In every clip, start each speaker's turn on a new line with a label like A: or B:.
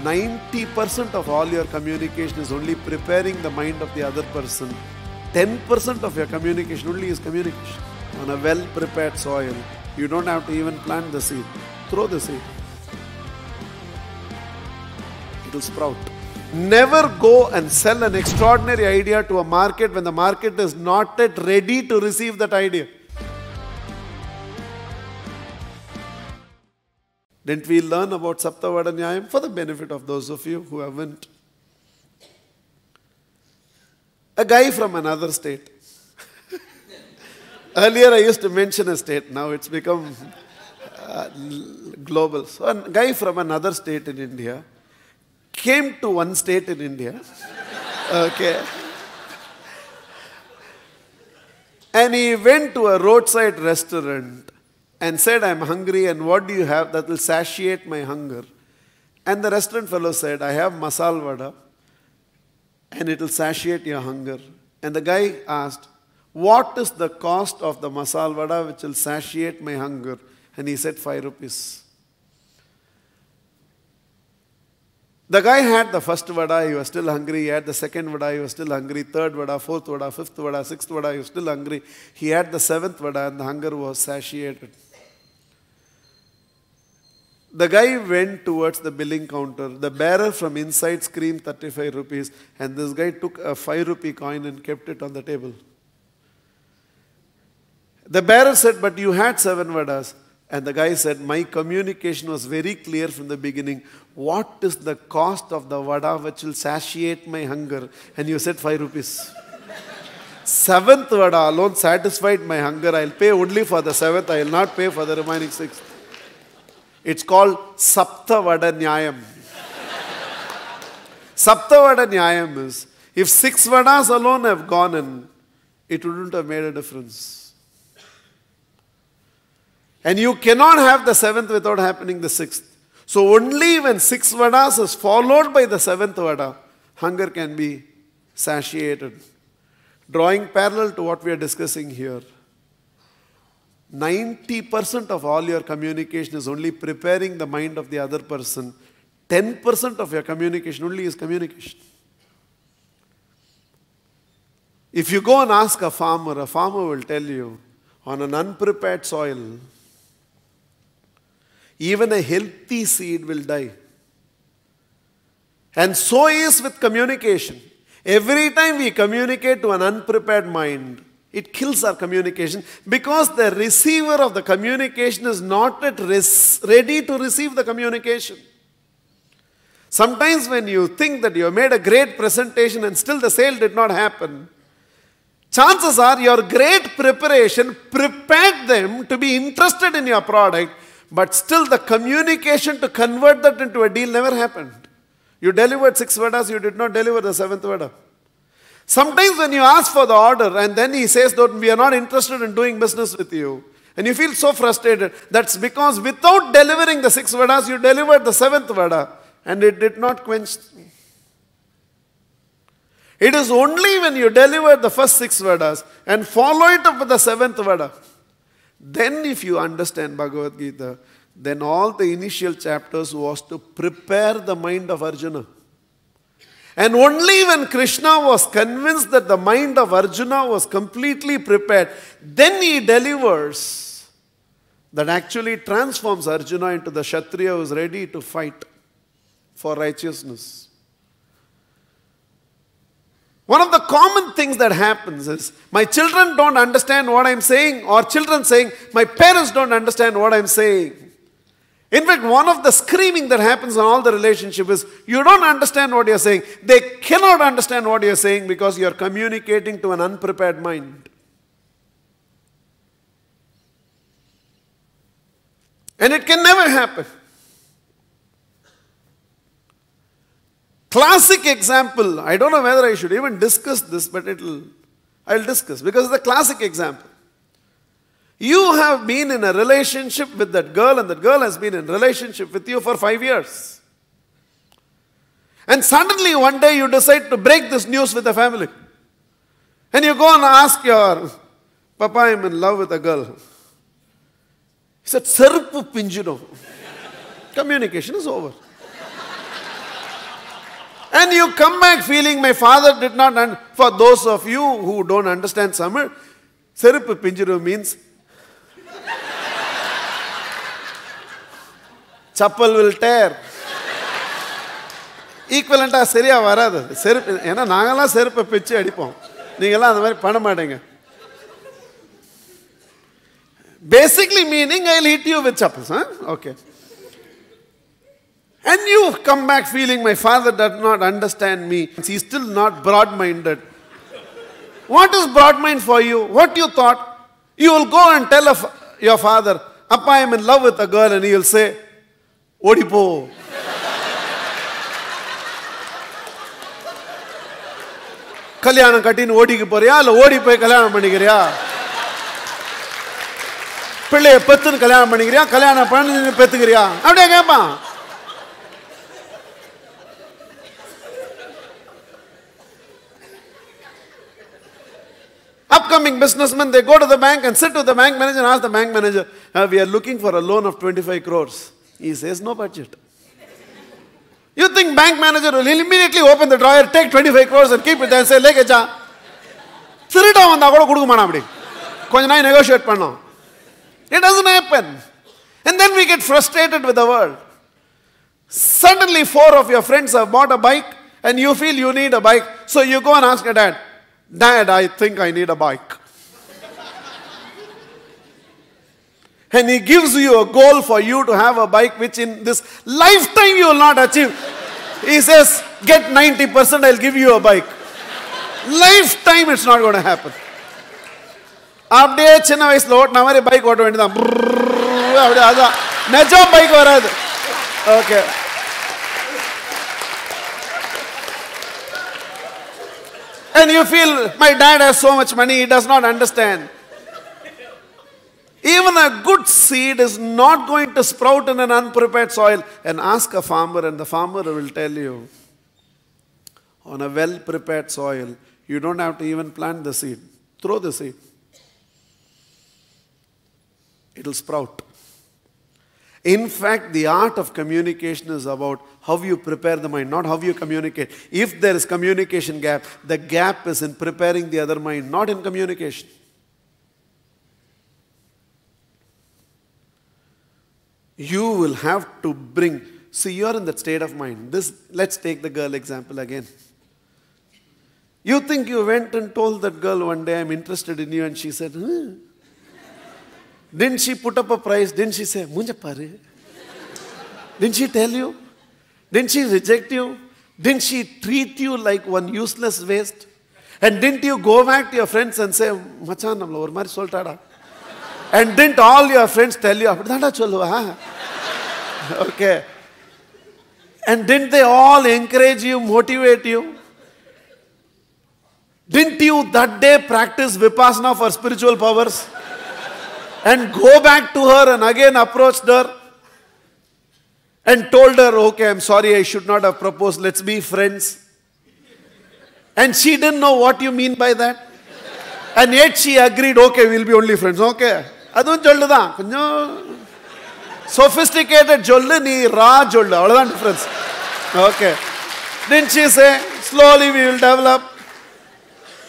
A: 90% of all your communication is only preparing the mind of the other person. 10% of your communication only is communication. On a well-prepared soil, you don't have to even plant the seed. Throw the seed. It will sprout. Never go and sell an extraordinary idea to a market when the market is not yet ready to receive that idea. Didn't we learn about Sapthavada Gnyaayam? For the benefit of those of you who haven't. A guy from another state. Earlier I used to mention a state, now it's become global. So a guy from another state in India came to one state in India. Okay. And he went to a roadside restaurant and said, I'm hungry, and what do you have that will satiate my hunger? And the restaurant fellow said, I have masala vada, and it will satiate your hunger. And the guy asked, what is the cost of the masala vada which will satiate my hunger? And he said, 5 rupees. The guy had the first vada, he was still hungry. He had the second vada, he was still hungry. Third vada, fourth vada, fifth vada, sixth vada, he was still hungry. He had the seventh vada and the hunger was satiated. The guy went towards the billing counter. The bearer from inside screamed 35 rupees, and this guy took a 5 rupee coin and kept it on the table. The bearer said, but you had 7 vadas. And the guy said, my communication was very clear from the beginning. What is the cost of the vada which will satiate my hunger? And you said 5 rupees. 7th vada alone satisfied my hunger. I will pay only for the 7th. I will not pay for the remaining 6th. It's called Sapthavada Gnyaayam. Sapthavada Gnyaayam is, if 6 vadas alone have gone in, it wouldn't have made a difference. And you cannot have the 7th without happening the 6th. So only when 6 vadas is followed by the 7th vada, hunger can be satiated. Drawing parallel to what we are discussing here, 90% of all your communication is only preparing the mind of the other person. 10% of your communication only is communication. If you go and ask a farmer will tell you, on an unprepared soil, even a healthy seed will die. And so is with communication. Every time we communicate to an unprepared mind, it kills our communication because the receiver of the communication is not yet ready to receive the communication. Sometimes when you think that you have made a great presentation and still the sale did not happen, chances are your great preparation prepared them to be interested in your product, but still the communication to convert that into a deal never happened. You delivered 6 vadas, you did not deliver the 7th vada. Sometimes when you ask for the order and then he says that we are not interested in doing business with you, and you feel so frustrated, that's because without delivering the 6 vadas, you delivered the 7th vada and it did not quench. It is only when you deliver the first 6 vadas and follow it up with the 7th vada, then if you understand Bhagavad Gita, then all the initial chapters was to prepare the mind of Arjuna. And only when Krishna was convinced that the mind of Arjuna was completely prepared, then he delivers that actually transforms Arjuna into the Kshatriya who is ready to fight for righteousness. One of the common things that happens is, my children don't understand what I'm saying, or children saying, my parents don't understand what I'm saying. In fact, one of the screaming that happens in all the relationship is, you don't understand what you're saying. They cannot understand what you're saying because you're communicating to an unprepared mind. And it can never happen. Classic example, I don't know whether I should even discuss this, but I'll discuss because it's a classic example. You have been in a relationship with that girl and that girl has been in a relationship with you for 5 years. And suddenly one day you decide to break this news with the family. And you go and ask your Papa, I'm in love with a girl. He said, Sarpu Pinjino. Communication is over. And you come back feeling my father did not, for those of you who don't understand Tamil, Seruppu Pinjiru means chappal will tear. Equivalent சரியா வராது. செருப்பு ஏன்னா நாங்கெல்லாம் செருப்பை பிச்சு அடிப்போம். நீங்கெல்லாம் அந்த மாதிரி பண்ண மாட்டீங்க. Basically meaning I'll hit you with chappals. Huh? Okay. And you come back feeling my father does not understand me. He's still not broad-minded. What is broad-mind for you? What you thought? You will go and tell your father, Appa, I am in love with a girl, and he will say, Odipo. கல்யாணம் கட்டின்னு ஓடிக்கு போறியா இல்ல ஓடி போய் கல்யாணம் பண்ணிக்கிறியா பிள்ளைய பெத்துன்னு கல்யாணம் பண்ணிக்கிறியா கல்யாணம் பண்ணி பெத்துக்கிறியா அப்படியே கேட்பான் upcoming businessmen, they go to the bank and sit with the bank manager and ask the bank manager, we are looking for a loan of 25 crores. He says no budget. You think bank manager will immediately open the drawer, take 25 crores and keep it there and say, Leke cha. Sirita vanda kuda kuduka maana apdi. Konja nai negotiate pannom. It doesn't happen. And then we get frustrated with the world. Suddenly 4 of your friends have bought a bike and you feel you need a bike. So you go and ask your dad, Dad, I think I need a bike. And he gives you a goal for you to have a bike which in this lifetime you will not achieve. He says, get 90%, I'll give you a bike. Lifetime it's not going to happen. Abde chinna vayasula ottna mari bike otta vendidha. Abde adha nejam bike varadu. Okay. And you feel, my dad has so much money, he does not understand. Even a good seed is not going to sprout in an unprepared soil. And ask a farmer and the farmer will tell you, on a well-prepared soil, you don't have to even plant the seed. Throw the seed. It will sprout. In fact, the art of communication is about how you prepare the mind, not how you communicate. If there is communication gap, the gap is in preparing the other mind, not in communication. You will have to bring, see, you're in that state of mind. Let's take the girl example again. You think you went and told that girl one day, I'm interested in you, and she said, Didn't she put up a price? Didn't she say, Munja pare? Didn't she tell you? Didn't she reject you? Didn't she treat you like one useless waste? And didn't you go back to your friends and say, Machan, namla or mari soltada? And didn't all your friends tell you, okay. And didn't they all encourage you, motivate you? Didn't you that day practice Vipassana for spiritual powers? And go back to her and again approached her and told her, okay, I'm sorry, I should not have proposed, let's be friends. And she didn't know what you mean by that. And yet she agreed, okay, we'll be only friends. Okay. Adun jolluda. Konjam sophisticated jollu, nee raw jollu. Avladhan difference. Okay. Didn't she say, slowly we will develop?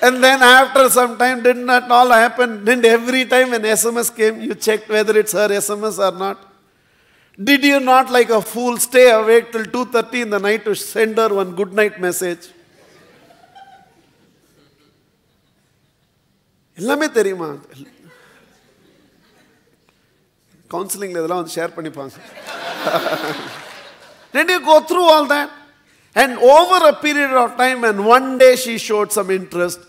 A: And then after some time, didn't that all happen? Didn't every time an SMS came, you checked whether it's her SMS or not? Did you not like a fool stay awake till 2:30 in the night to send her one good night message? Illame theriyuma. Counseling la idella share pannipanga. Did you go through all that? And over a period of time, and one day she showed some interest.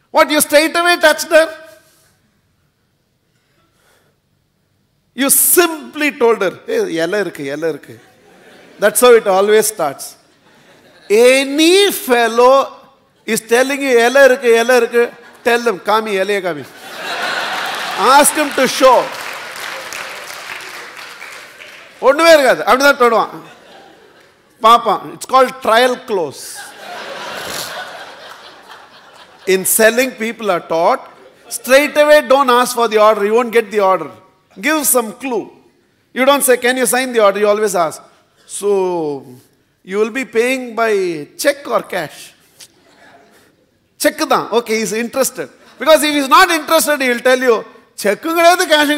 A: What, you straight away touched her? You simply told her, hey, yella irukku. That's how it always starts. Any fellow is telling you, yella irukku, tell them, kami, yella kami. Ask him to show. Onnume irukadu. Avadha thoduvan. Papa, it's called trial close. In selling, people are taught, straight away don't ask for the order, you won't get the order. Give some clue. You don't say, can you sign the order? You always ask. So, You will be paying by check or cash? Check da. Okay, he's interested. Because if he's not interested, he will tell you, check cash.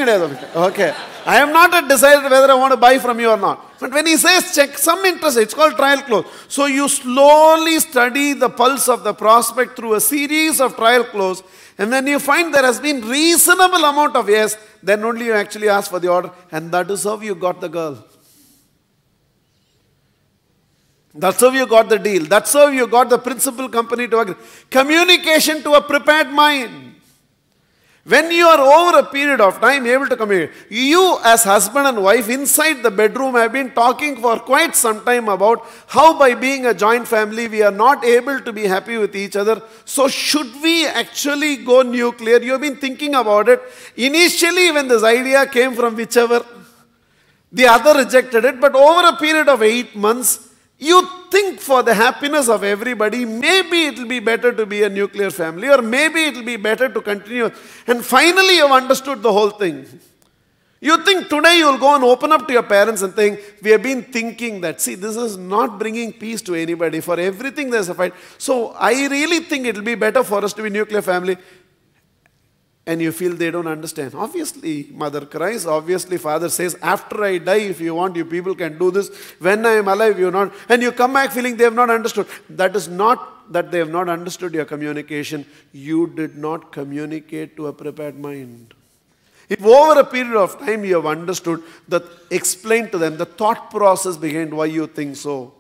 A: Okay. I have not yet decided whether I want to buy from you or not. But when he says check, some interest, it's called trial close. So you slowly study the pulse of the prospect through a series of trial close. And then you find there has been reasonable amount of yes, then only you actually ask for the order. And that is how you got the girl. That's how you got the deal. That's how you got the principal company to agree. Communication to a prepared mind. When you are over a period of time able to communicate, you as husband and wife inside the bedroom have been talking for quite some time about how by being a joint family we are not able to be happy with each other. So should we actually go nuclear? You have been thinking about it. Initially when this idea came from whichever, the other rejected it, but over a period of 8 months, you think for the happiness of everybody, maybe it will be better to be a nuclear family, or maybe it will be better to continue. And finally you have understood the whole thing. You think today you will go and open up to your parents and think, we have been thinking that, see, this is not bringing peace to anybody. For everything there is a fight. So I really think it will be better for us to be nuclear family. And you feel they don't understand. Obviously, mother cries. Obviously, father says, after I die, if you want, you people can do this. When I am alive, you not. And you come back feeling they have not understood. That is not that they have not understood your communication. You did not communicate to a prepared mind. If over a period of time you have understood, that explain to them the thought process behind why you think so.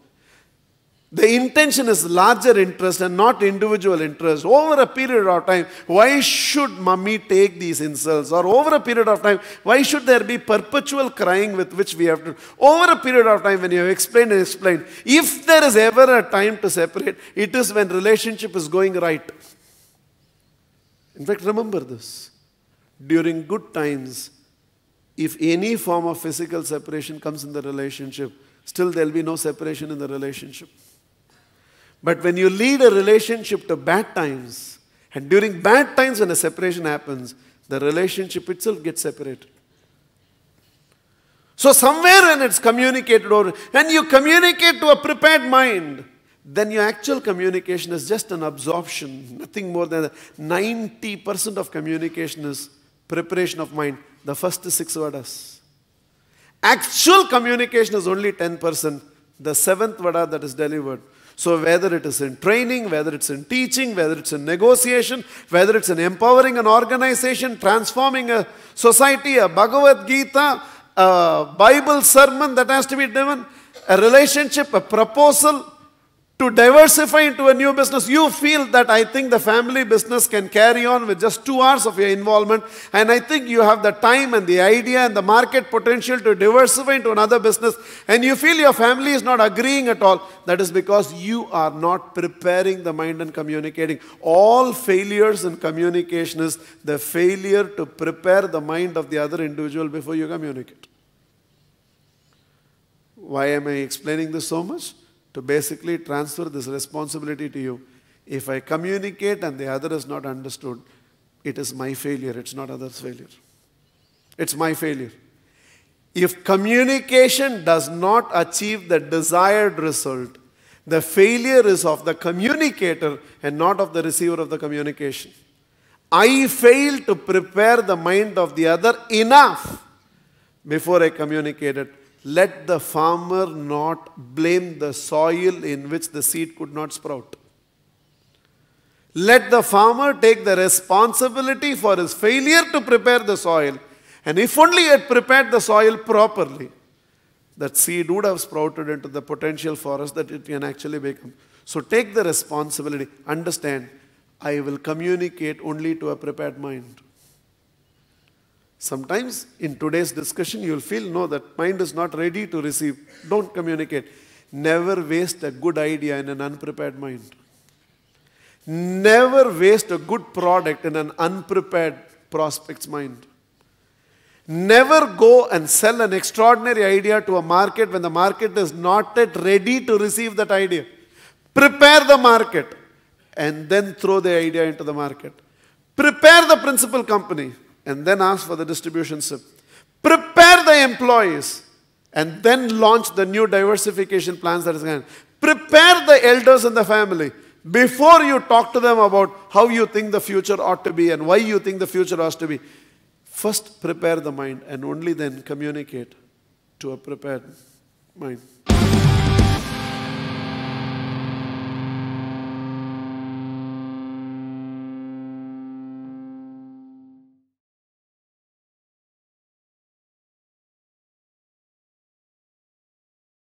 A: The intention is larger interest and not individual interest. Over a period of time, why should mummy take these insults? Or over a period of time, why should there be perpetual crying with which we have to... Over a period of time when you have explained and explained, if there is ever a time to separate, it is when relationship is going right. In fact, remember this. During good times, if any form of physical separation comes in the relationship, still there will be no separation in the relationship. But when you lead a relationship to bad times, and during bad times when a separation happens, the relationship itself gets separated. So somewhere when it's communicated, or when you communicate to a prepared mind, then your actual communication is just an absorption, nothing more than 90% of communication is preparation of mind, the first 6 vadas. Actual communication is only 10%, the 7th vada that is delivered. So whether it is in training, whether it's in teaching, whether it's in negotiation, whether it's in empowering an organization, transforming a society, a Bhagavad Gita, a Bible sermon that has to be given, a relationship, a proposal, to diversify into a new business, you feel that I think the family business can carry on with just 2 hours of your involvement, and I think you have the time and the idea and the market potential to diversify into another business, and you feel your family is not agreeing at all. That is because you are not preparing the mind and communicating. All failures in communication is the failure to prepare the mind of the other individual before you communicate. Why am I explaining this so much? To basically transfer this responsibility to you. If I communicate and the other is not understood, it is my failure, it's not others' failure. It's my failure. If communication does not achieve the desired result, the failure is of the communicator and not of the receiver of the communication. I fail to prepare the mind of the other enough before I communicate it. Let the farmer not blame the soil in which the seed could not sprout. Let the farmer take the responsibility for his failure to prepare the soil. And if only he had prepared the soil properly, that seed would have sprouted into the potential forest that it can actually become. So take the responsibility. Understand, I will communicate only to a prepared mind. Sometimes in today's discussion you will feel, no, that mind is not ready to receive. Don't communicate. Never waste a good idea in an unprepared mind. Never waste a good product in an unprepared prospect's mind. Never go and sell an extraordinary idea to a market when the market is not yet ready to receive that idea. Prepare the market and then throw the idea into the market. Prepare the principal company and then ask for the distribution slip. Prepare the employees and then launch the new diversification plans that is going. Prepare the elders in the family before you talk to them about how you think the future ought to be and why you think the future ought to be. First prepare the mind and only then communicate to a prepared mind.